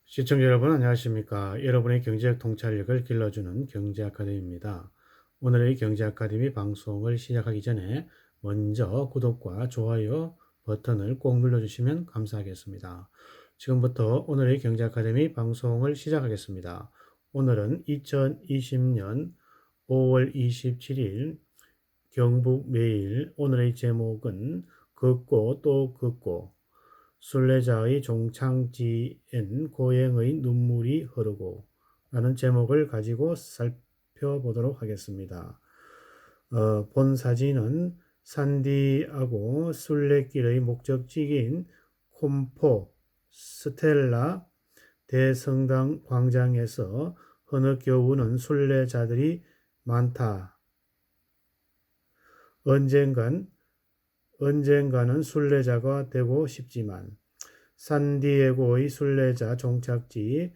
시청자 여러분 안녕하십니까? 여러분의 경제적 통찰력을 길러주는 경제아카데미입니다. 오늘의 경제아카데미 방송을 시작하기 전에 먼저 구독과 좋아요 버튼을 꼭 눌러주시면 감사하겠습니다. 지금부터 오늘의 경제아카데미 방송을 시작하겠습니다. 오늘은 2020년 5월 27일 경북매일. 오늘의 제목은 걷고 또 걷고 순례자의 종창지엔 고행의 눈물이 흐르고 라는 제목을 가지고 살펴보도록 하겠습니다. 본 사진은 산디아고 순례길의 목적지인 콤포스텔라 대성당 광장에서 흐느껴오는 순례자들이 많다. 언젠가는 순례자가 되고 싶지만 산디에고의 순례자 종착지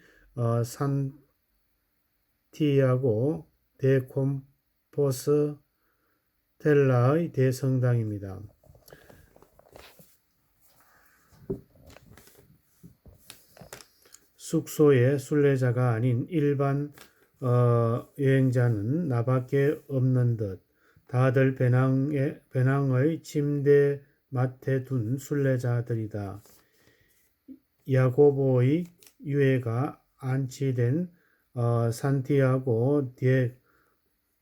산티아고 데 콤포스텔라의 대성당입니다. 숙소에 순례자가 아닌 일반 여행자는 나밖에 없는 듯. 다들 배낭의 침대맡에 둔 순례자들이다. 야고보의 유해가 안치된 산티아고 데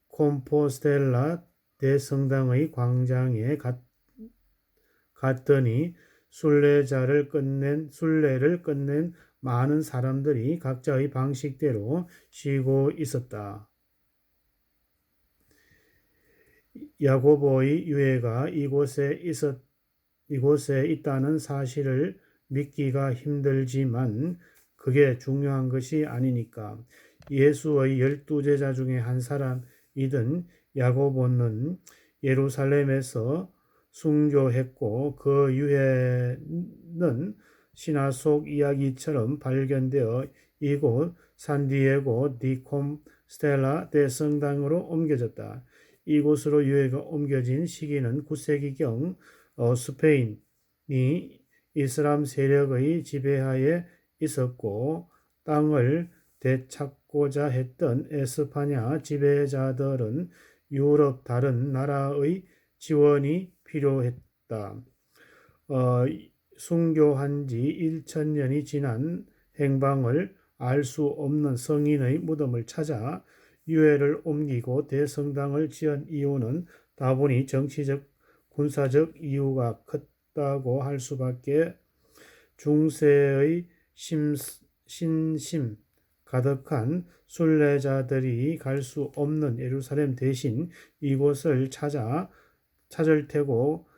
콤포스텔라 대성당의 광장에 갔더니 순례를 끝낸 많은 사람들이 각자의 방식대로 쉬고 있었다. 야고보의 유해가 이곳에 있다는 사실을 믿기가 힘들지만 그게 중요한 것이 아니니까. 예수의 12제자 중에 한 사람이던 야고보는 예루살렘에서 순교했고 그 유해는 신화 속 이야기처럼 발견되어 이곳 산디에고 디 콤스텔라 대성당으로 옮겨졌다. 이곳으로 유해가 옮겨진 시기는 9세기경 스페인이 이슬람 세력의 지배하에 있었고 땅을 되찾고자 했던 에스파냐 지배자들은 유럽 다른 나라의 지원이 필요했다. 순교한 지 1000년이 지난 행방을 알 수 없는 성인의 무덤을 찾아 유해를 옮기고 대성당을 지은 이유는 다분히 정치적, 군사적 이유가 컸다고 할 수밖에. 중세의 신심 가득한 순례자들이 갈 수 없는 예루살렘 대신 이곳을 찾을 테고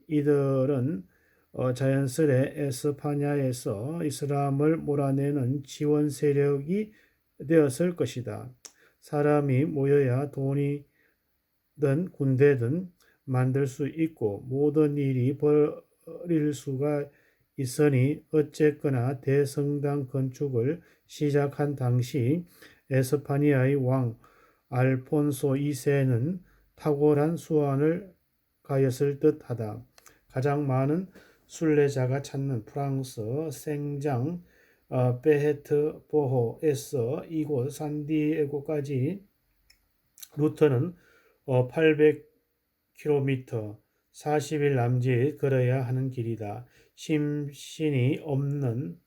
이들은 자연스레 에스파냐에서 이슬람을 몰아내는 지원 세력이 되었을 것이다. 사람이 모여야 돈이든 군대든 만들 수 있고 모든 일이 벌일 수가 있으니 어쨌거나 대성당 건축을 시작한 당시 에스파니아의 왕 알폰소 2세는 탁월한 수완을 가였을 듯하다. 가장 많은 순례자가 찾는 프랑스 생장 베헤트보호에서 이곳 산디에고까지 루트는 800km, 40일 남짓 걸어야 하는 길이다. 심신이 없는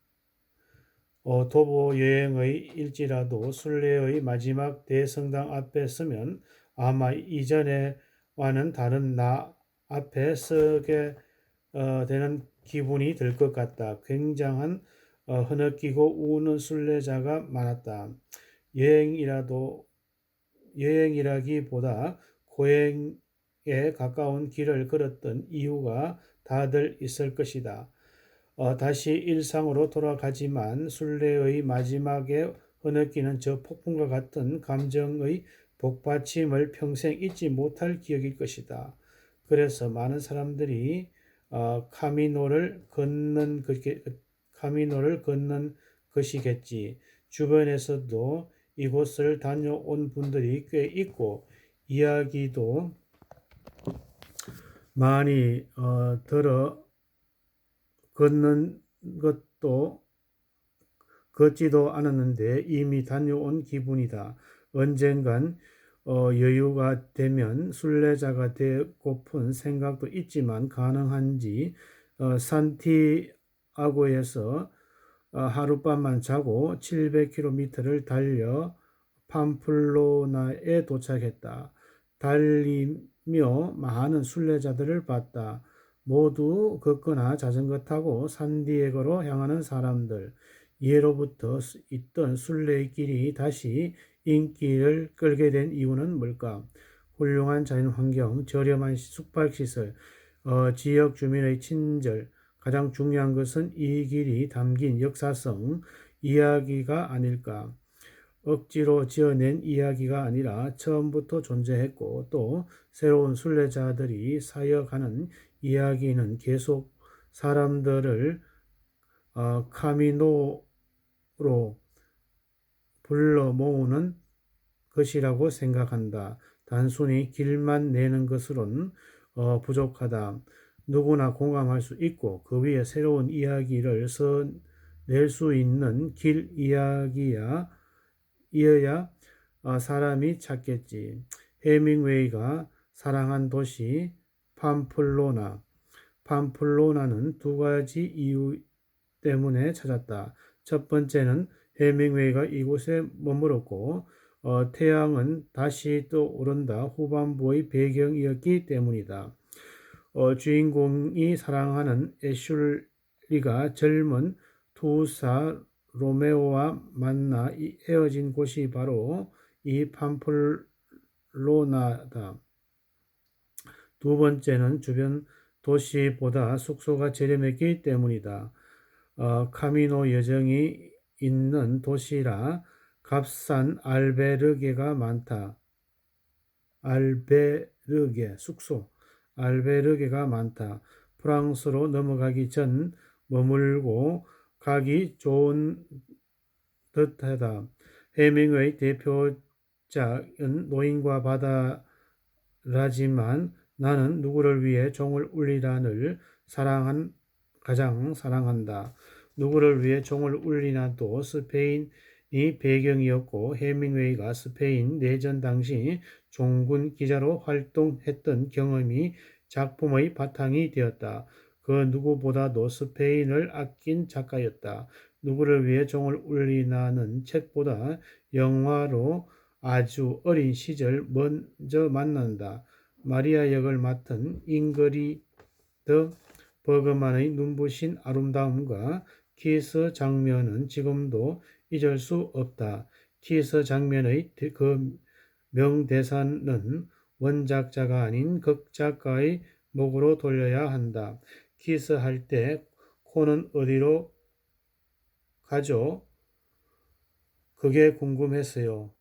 도보 여행의 일지라도 순례의 마지막 대성당 앞에 서면 아마 이전에와는 다른 나 앞에 서게 되는 기분이 들 것 같다. 굉장한 흐느끼고 우는 순례자가 많았다. 여행이라기보다 고행에 가까운 길을 걸었던 이유가 다들 있을 것이다. 다시 일상으로 돌아가지만 순례의 마지막에 흐느끼는 저 폭풍과 같은 감정의 복받침을 평생 잊지 못할 기억일 것이다. 그래서 많은 사람들이 카미노를 걷는 것이겠지. 주변에서도 이곳을 다녀온 분들이 꽤 있고 이야기도 많이 들어 걷는 걷지도 않았는데 이미 다녀온 기분이다. 언젠간 여유가 되면 순례자가 되고픈 생각도 있지만 가능한지 산티아고에서 하룻밤만 자고 700km를 달려 팜플로나에 도착했다. 달리며 많은 순례자들을 봤다. 모두 걷거나 자전거 타고 산디에고로 향하는 사람들. 예로부터 있던 순례의 길이 다시 인기를 끌게 된 이유는 뭘까? 훌륭한 자연 환경, 저렴한 숙박시설, 지역 주민의 친절. 가장 중요한 것은 이 길이 담긴 역사성 이야기가 아닐까? 억지로 지어낸 이야기가 아니라 처음부터 존재했고 또 새로운 순례자들이 사역하는 이야기는 계속 사람들을 카미노로 불러 모으는 것이라고 생각한다. 단순히 길만 내는 것으로는 부족하다. 누구나 공감할 수 있고 그 위에 새로운 이야기를 써낼 수 있는 길 이야기야 이어야 사람이 찾겠지. 해밍웨이가 사랑한 도시 팜플로나. 팜플로나는 두 가지 이유 때문에 찾았다. 첫 번째는 해밍웨이가 이곳에 머물었고 태양은 다시 떠오른다 후반부의 배경이었기 때문이다. 주인공이 사랑하는 애슐리가 젊은 투사 로메오와 만나 헤어진 곳이 바로 이 팜플로나다. 두 번째는 주변 도시보다 숙소가 저렴했기 때문이다. 카미노 여정이 있는 도시라 값싼 알베르게가 많다. 숙소. 알베르게가 많다. 프랑스로 넘어가기 전 머물고 가기 좋은 듯하다. 해밍웨이 대표작은 노인과 바다라지만 나는 누구를 위해 종을 울리란을 가장 사랑한다. 누구를 위해 종을 울리나도 스페인이 배경이었고 해밍웨이가 스페인 내전 당시 종군 기자로 활동했던 경험이 작품의 바탕이 되었다. 그 누구보다도 스페인을 아낀 작가였다. 누구를 위해 종을 울리나는 책보다 영화로 아주 어린 시절 먼저 만난다. 마리아 역을 맡은 잉그리드 버그만의 눈부신 아름다움과 키스 장면은 지금도 잊을 수 없다. 키스 장면의 그 명대사는 원작자가 아닌 극작가의 목으로 돌려야 한다. 키스할 때 코는 어디로 가죠? 그게 궁금했어요.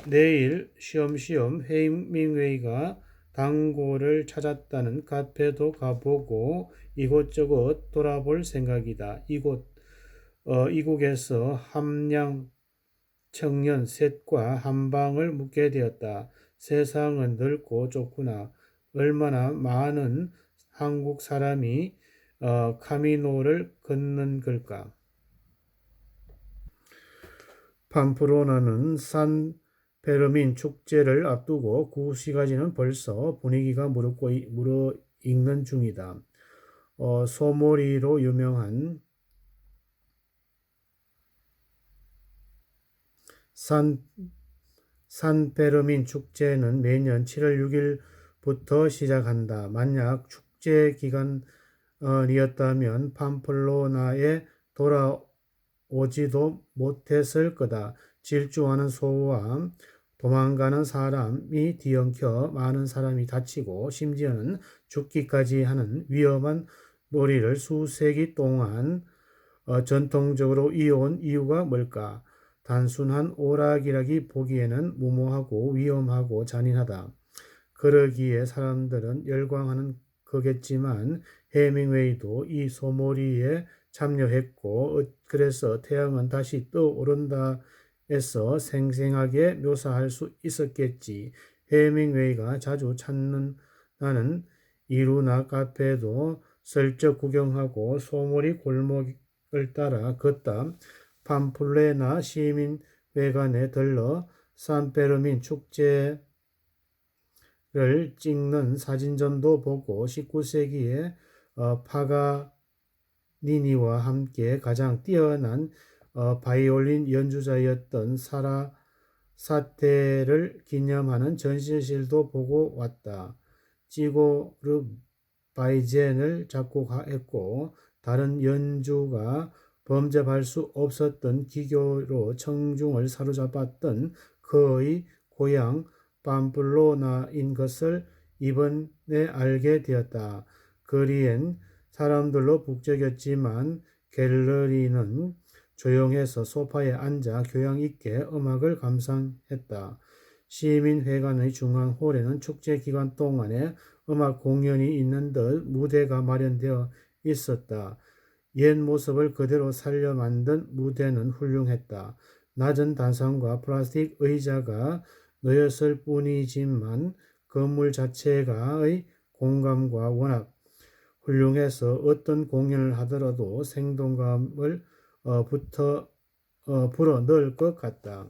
내일 쉬엄쉬엄 해밍웨이가 단골을 찾았다는 카페도 가보고 이곳저곳 돌아볼 생각이다. 이곳에서 함량 청년 셋과 한방을 묵게 되었다. 세상은 넓고 좁구나. 얼마나 많은 한국 사람이 카미노를 걷는 걸까? 팜프로나는 산 페르민 축제를 앞두고 그 시가지는 벌써 분위기가 무르익는 중이다. 소몰이로 유명한 산페르민 축제는 매년 7월 6일부터 시작한다. 만약 축제 기간이었다면 팜플로나에 돌아오지도 못했을 거다. 질주하는 소와 도망가는 사람이 뒤엉켜 많은 사람이 다치고 심지어는 죽기까지 하는 위험한 놀이를 수세기 동안 전통적으로 이어온 이유가 뭘까? 단순한 오락이라기 보기에는 무모하고 위험하고 잔인하다. 그러기에 사람들은 열광하는 거겠지만 해밍웨이도 이 소몰이에 참여했고 그래서 태양은 다시 떠오른다 에서 생생하게 묘사할 수 있었겠지. 해밍웨이가 자주 찾는다는 이루나 카페도 슬쩍 구경하고 소몰이 골목에 따라 걷다 팜플레나 시민회관에 들러 산페르민 축제를 찍는 사진전도 보고 19세기에 파가니니와 함께 가장 뛰어난 바이올린 연주자였던 사라 사태를 기념하는 전시실도 보고 왔다. 지고르 바이젠을 작곡했고 다른 연주가 범접할 수 없었던 기교로 청중을 사로잡았던 그의 고향 팜플로나인 것을 이번에 알게 되었다. 거리엔 사람들로 북적였지만 갤러리는 조용해서 소파에 앉아 교양 있게 음악을 감상했다. 시민회관의 중앙홀에는 축제 기간 동안에 음악 공연이 있는 듯 무대가 마련되어 있었다. 옛 모습을 그대로 살려 만든 무대는 훌륭했다. 낮은 단상과 플라스틱 의자가 놓였을 뿐이지만 건물 자체가의 공간과 워낙 훌륭해서 어떤 공연을 하더라도 생동감을 불어넣을 것 같다.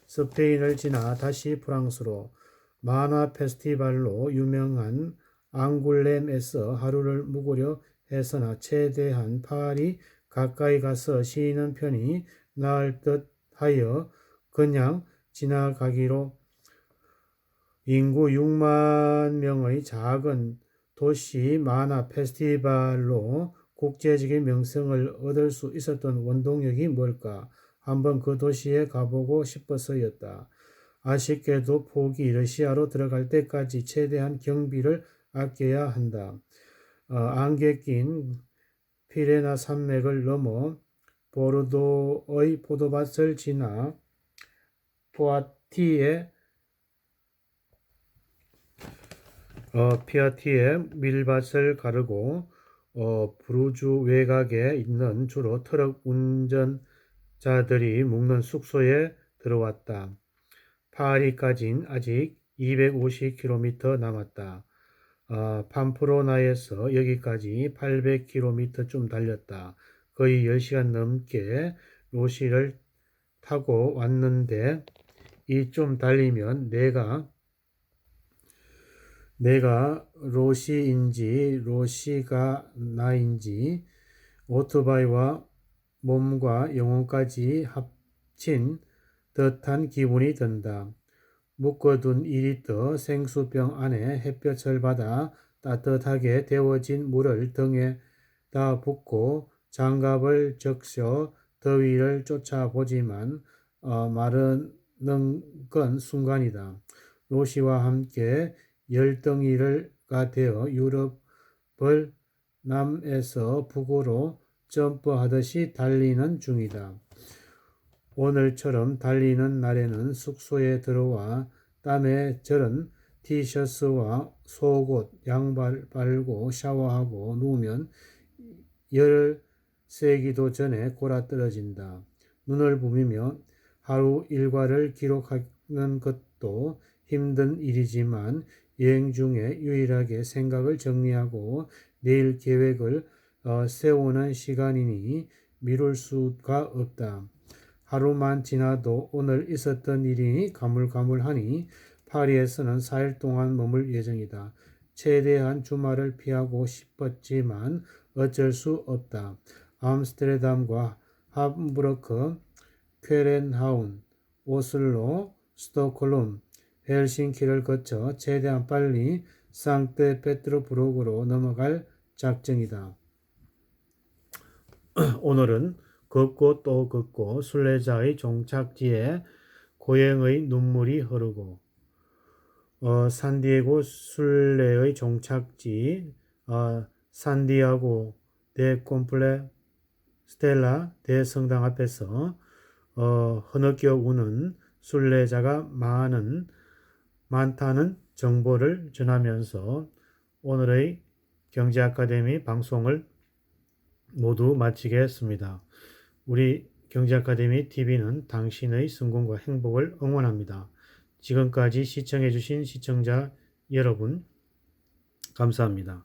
스페인을 지나 다시 프랑스로 만화 페스티벌로 유명한 앙굴렘에서 하루를 묵으려 해서나 최대한 파리 가까이 가서 쉬는 편이 나을 듯 하여 그냥 지나가기로 인구 6만 명의 작은 도시 만화 페스티벌로 국제적인 명성을 얻을 수 있었던 원동력이 뭘까? 한번 그 도시에 가보고 싶어서였다. 아쉽게도 폭이 러시아로 들어갈 때까지 최대한 경비를 아껴야 한다. 안개 낀 피레나 산맥을 넘어 보르도의 포도밭을 지나 피아티의 밀밭을 가르고 브루주 외곽에 있는 주로 트럭 운전자들이 묵는 숙소에 들어왔다. 파리까진 아직 250km 남았다. 팜프로나에서 여기까지 800km쯤 달렸다. 거의 10시간 넘게 로시를 타고 왔는데 이 좀 달리면 내가 로시인지 로시가 나인지 오토바이와 몸과 영혼까지 합친 듯한 기분이 든다. 묶어둔 2리터 생수병 안에 햇볕을 받아 따뜻하게 데워진 물을 등에다 붓고 장갑을 적셔 더위를 쫓아보지만 마르는 건 순간이다. 로시와 함께 열덩이가 되어 유럽을 남에서 북으로 점프하듯이 달리는 중이다. 오늘처럼 달리는 날에는 숙소에 들어와 땀에 절은 티셔츠와 속옷, 양발 빨고 샤워하고 누우면 열 세기도 전에 골아떨어진다. 눈을 부비며 하루 일과를 기록하는 것도 힘든 일이지만 여행 중에 유일하게 생각을 정리하고 내일 계획을 세우는 시간이니 미룰 수가 없다. 하루만 지나도 오늘 있었던 일이 가물가물하니 파리에서는 4일 동안 머물 예정이다. 최대한 주말을 피하고 싶었지만 어쩔 수 없다. 암스테르담과 함부르크, 퀘렌하운, 오슬로, 스톡홀름, 헬싱키를 거쳐 최대한 빨리 상트페테르부르크로 넘어갈 작정이다. 오늘은 걷고 또 걷고 순례자의 종착지에 고행의 눈물이 흐르고 산디에고 순례의 종착지 산디아고 데 콤플레 스텔라 대성당 앞에서 흐느껴 우는 순례자가 많다는 정보를 전하면서 오늘의 경제아카데미 방송을 모두 마치겠습니다. 우리 경제아카데미 TV는 당신의 성공과 행복을 응원합니다. 지금까지 시청해주신 시청자 여러분 감사합니다.